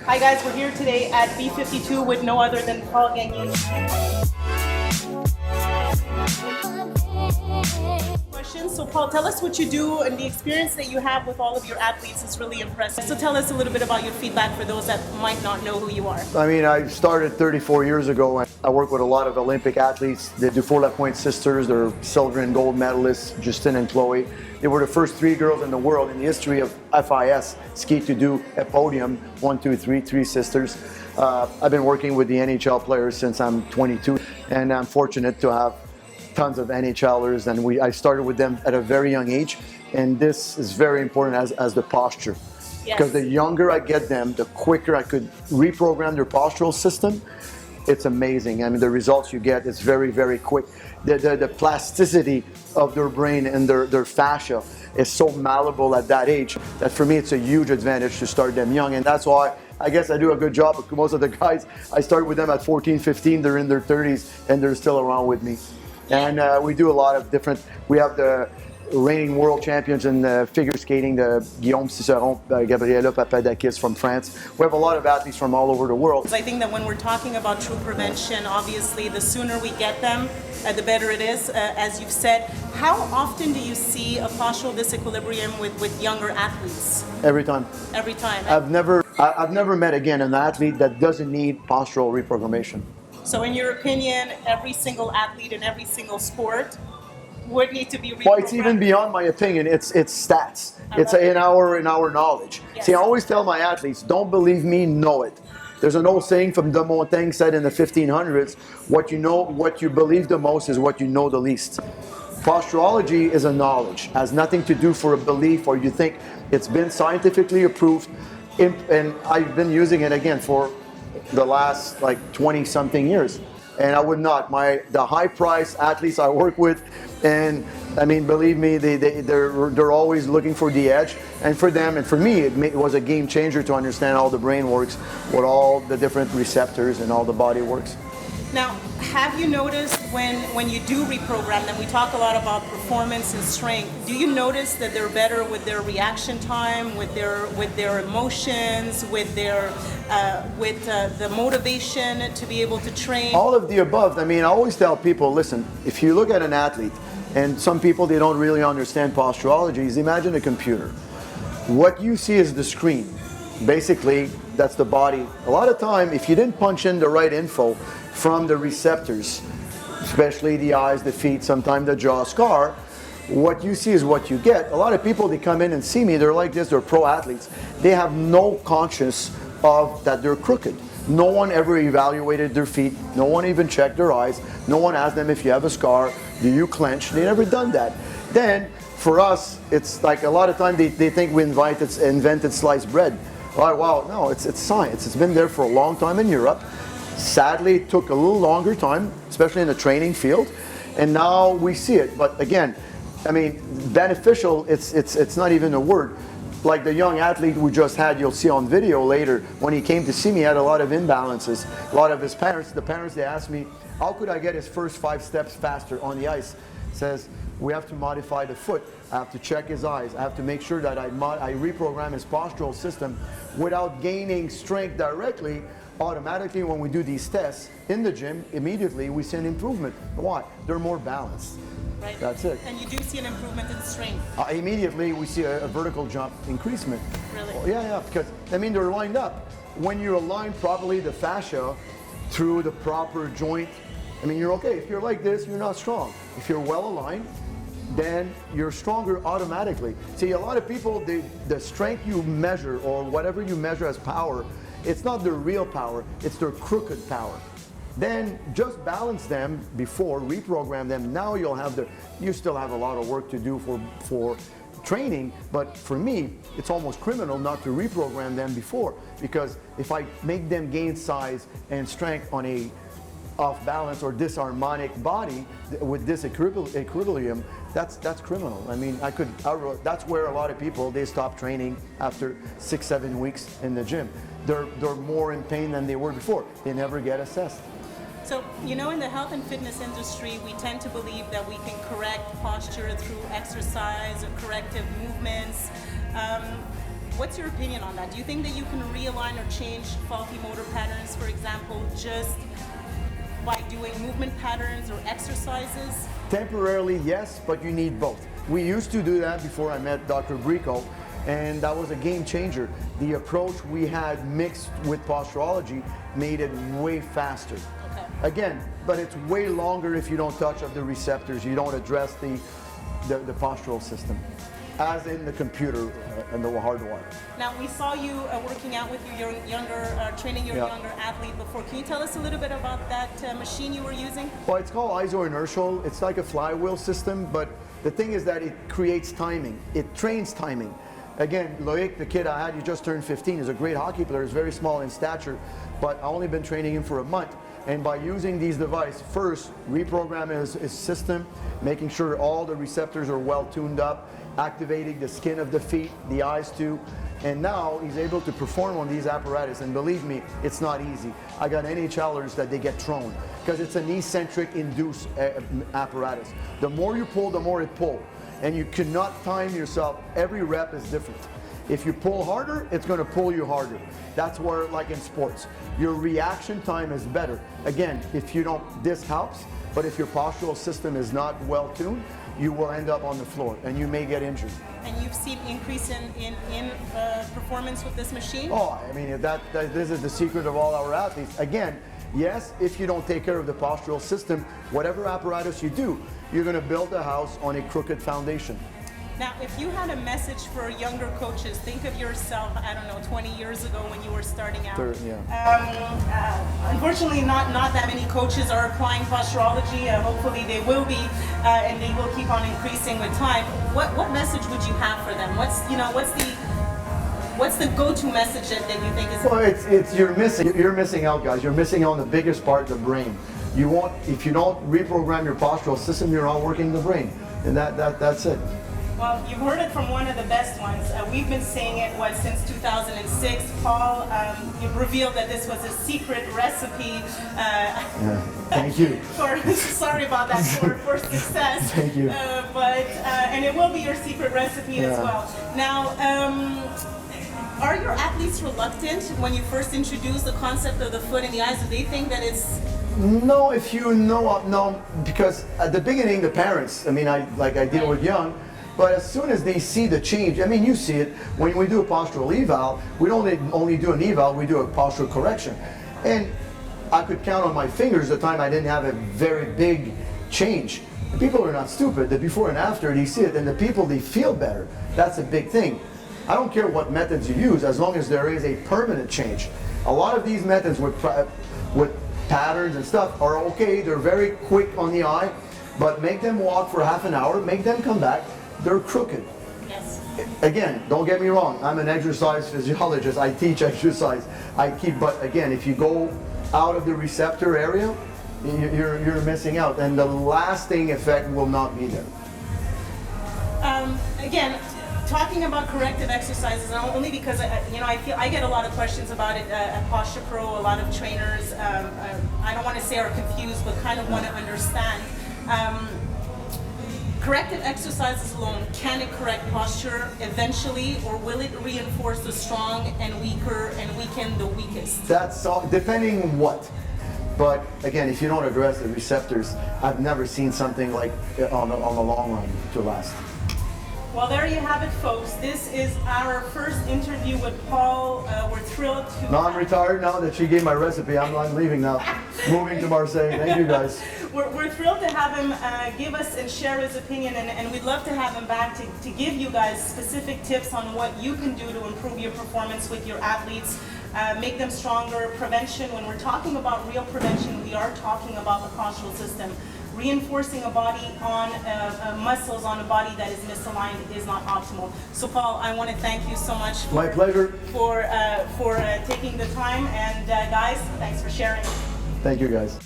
Hi guys, we're here today at B52 with no other than Paul Gagné. So Paul, tell us what you do, and the experience that you have with all of your athletes is really impressive. So tell us a little bit about your feedback for those that might not know who you are. I mean, I started 34 years ago, and I work with a lot of Olympic athletes. The Dufour-Lapointe sisters, they're silver and gold medalists, Justine and Chloe. They were the first 3 girls in the world in the history of FIS ski to do a podium. 1, 2, 3, 3 sisters. I've been working with the NHL players since I'm 22, and I'm fortunate to have tons of NHLers, and I started with them at a very young age, and this is very important as the posture. Yes. Because the younger I get them, the quicker I could reprogram their postural system. It's amazing. I mean, the results you get is very, very quick. The plasticity of their brain and their fascia is so malleable at that age that for me it's a huge advantage to start them young, and that's why I guess I do a good job. Most of the guys, I started with them at 14, 15, they're in their 30s and they're still around with me. And we do a lot of different, we have the reigning world champions in figure skating, the Guillaume Ciceron, Gabriela Papadakis from France. We have a lot of athletes from all over the world. I think that when we're talking about true prevention, obviously the sooner we get them, the better it is, as you've said. How often do you see a postural disequilibrium with younger athletes? Every time. Every time. I've never met again an athlete that doesn't need postural reprogrammation. So in your opinion, every single athlete in every single sport would need to be reprogrammed? Well, it's even beyond my opinion. It's stats. It's in our knowledge. Yes. See, I always tell my athletes, don't believe me, know it. There's an old saying from de Montaigne said in the 1500s, what you believe the most is what you know the least. Posturology is a knowledge, has nothing to do for a belief or you think. It's been scientifically approved, and I've been using it again for the last like 20 something years, and I would not. The high price athletes I work with, and I mean, believe me, they're always looking for the edge, and for them and for me it was a game changer to understand how the brain works, what all the different receptors and all the body works. Now, have you noticed when you do reprogram them, we talk a lot about performance and strength, do you notice that they're better with their reaction time, with their emotions, with the motivation to be able to train? All of the above. I mean, I always tell people, listen, if you look at an athlete, and some people, they don't really understand posturology, is imagine a computer. What you see is the screen. Basically, that's the body. A lot of time, if you didn't punch in the right info from the receptors, especially the eyes, the feet, sometimes the jaw scar, what you see is what you get. A lot of people, they come in and see me, they're like this, they're pro athletes. They have no conscience of that they're crooked. No one ever evaluated their feet. No one even checked their eyes. No one asked them if you have a scar, do you clench? They never done that. Then, for us, it's like a lot of time they think we invented sliced bread. Well, no, it's science. It's been there for a long time in Europe. Sadly, it took a little longer time, especially in the training field, and now we see it. But again, I mean, beneficial, it's not even a word. Like the young athlete we just had, you'll see on video later, when he came to see me, he had a lot of imbalances. A lot of his parents, they asked me, how could I get his first 5 steps faster on the ice? Says, we have to modify the foot. I have to check his eyes. I have to make sure that I reprogram his postural system without gaining strength directly. Automatically, when we do these tests in the gym, immediately we see an improvement. Why? They're more balanced. Right. That's it. And you do see an improvement in strength. Immediately we see a vertical jump increasement. Really? Oh, yeah, because I mean they're lined up. When you align properly the fascia through the proper joint, I mean you're okay. If you're like this, you're not strong. If you're well aligned, then you're stronger automatically. See, a lot of people, the strength you measure or whatever you measure as power, it's not their real power, it's their crooked power. Then just balance them before, reprogram them. Now you still have a lot of work to do for training, but for me, it's almost criminal not to reprogram them before, because if I make them gain size and strength on a off balance or disharmonic body with disequilibrium, that's criminal. I mean, that's where a lot of people, they stop training after 6-7 weeks in the gym. They're more in pain than they were before. They never get assessed. So, you know, in the health and fitness industry, we tend to believe that we can correct posture through exercise or corrective movements. What's your opinion on that? Do you think that you can realign or change faulty motor patterns, for example, just by doing movement patterns or exercises? Temporarily, yes, but you need both. We used to do that before I met Dr. Brico, and that was a game changer. The approach we had mixed with posturology made it way faster. Okay. Again, but it's way longer if you don't touch of the receptors, you don't address the postural system, as in the computer and the hardwire. Now, we saw you working out with your training your younger athlete before. Can you tell us a little bit about that machine you were using? Well, it's called isoinertial. It's like a flywheel system, but the thing is that it creates timing. It trains timing. Again, Loic, the kid I had, he just turned 15, is a great hockey player. He's very small in stature, but I've only been training him for a month. And by using these devices, first, reprogramming his system, making sure all the receptors are well tuned up, activating the skin of the feet, the eyes too, and now he's able to perform on these apparatus. And believe me, it's not easy. I got NHLers that they get thrown because it's a knee-centric induced apparatus. The more you pull, the more it pulls. And you cannot time yourself. Every rep is different. If you pull harder, it's going to pull you harder. That's where, like in sports, your reaction time is better. Again, if you don't, this helps, but if your postural system is not well tuned, you will end up on the floor and you may get injured. And you've seen increase in performance with this machine? Oh, I mean, this is the secret of all our athletes. Again, yes, if you don't take care of the postural system, whatever apparatus you do, you're going to build a house on a crooked foundation. Now, if you had a message for younger coaches, think of yourself, I don't know, 20 years ago when you were starting out. Unfortunately, not that many coaches are applying posturology. Hopefully they will be, and they will keep on increasing with time. What message would you have for them? What's the go-to message that you think is? Well, you're missing out, guys. You're missing out on the biggest part, the brain. If you don't reprogram your postural system, you're not working the brain, and that's it. Well, you've heard it from one of the best ones. We've been saying it, since 2006. Paul, you've revealed that this was a secret recipe. Thank you. Sorry about that, for success. Thank you. And it will be your secret recipe as well. Now, are your athletes reluctant when you first introduce the concept of the foot and the eyes? Do they think that it's... No, no, because at the beginning, the parents, I deal with young, but as soon as they see the change, I mean, you see it, when we do a postural eval, we don't only do an eval, we do a postural correction. And I could count on my fingers the time I didn't have a very big change. The people are not stupid. The before and after, they see it, and the people, they feel better. That's a big thing. I don't care what methods you use, as long as there is a permanent change. A lot of these methods with patterns and stuff are okay, they're very quick on the eye, but make them walk for half an hour, make them come back, they're crooked. Yes. Again, don't get me wrong, I'm an exercise physiologist, I teach exercise, but again, if you go out of the receptor area, you're missing out, and the lasting effect will not be there. Again, talking about corrective exercises, and only because I feel I get a lot of questions about it at Posturepro. A lot of trainers, I don't want to say are confused, but kind of want to understand. Corrective exercises alone, can it correct posture eventually, or will it reinforce the strong and weaker and weaken the weakest? That's all, depending what. But again, if you don't address the receptors, I've never seen something like on the long run to last. Well, there you have it, folks. This is our first interview with Paul. We're thrilled to... No, I'm retired now that she gave my recipe. I'm leaving now. Moving to Marseille. Thank you, guys. We're thrilled to have him give us and share his opinion, and we'd love to have him back to give you guys specific tips on what you can do to improve your performance with your athletes, make them stronger. Prevention, when we're talking about real prevention, we are talking about the postural system. Reinforcing a body on muscles on a body that is misaligned is not optimal. So Paul, I want to thank you so much My pleasure. for taking the time, and guys, thanks for sharing. Thank you, guys.